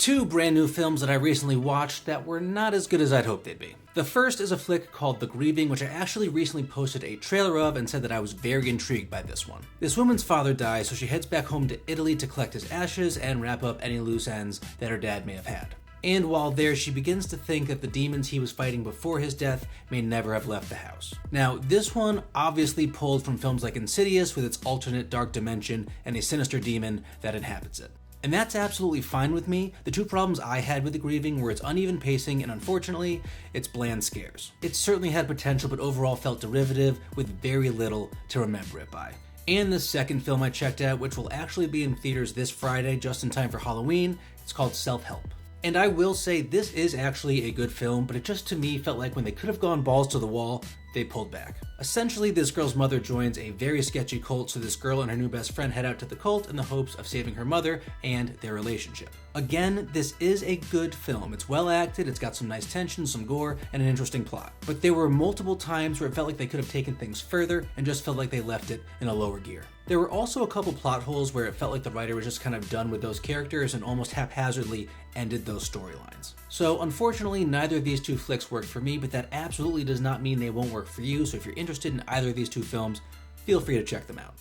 two brand new films that I recently watched that were not as good as I'd hoped they'd be. The first is a flick called The Grieving, which I actually recently posted a trailer of and said that I was very intrigued by this one. This woman's father dies, so she heads back home to Italy to collect his ashes and wrap up any loose ends that her dad may have had. And while there, she begins to think that the demons he was fighting before his death may never have left the house. Now, this one obviously pulled from films like Insidious with its alternate dark dimension and a sinister demon that inhabits it. And that's absolutely fine with me. The two problems I had with The Grieving were its uneven pacing and, unfortunately, its bland scares. It certainly had potential, but overall felt derivative with very little to remember it by. And the second film I checked out, which will actually be in theaters this Friday just in time for Halloween, it's called Self-Help. And I will say this is actually a good film, but it just to me felt like when they could have gone balls to the wall, they pulled back. Essentially, this girl's mother joins a very sketchy cult, so this girl and her new best friend head out to the cult in the hopes of saving her mother and their relationship. Again, this is a good film. It's well acted, it's got some nice tension, some gore, and an interesting plot. But there were multiple times where it felt like they could have taken things further and just felt like they left it in a lower gear. There were also a couple plot holes where it felt like the writer was just kind of done with those characters and almost haphazardly ended those storylines. So unfortunately, neither of these two flicks worked for me, but that absolutely does not mean they won't work for you. So if you're interested in either of these two films, feel free to check them out.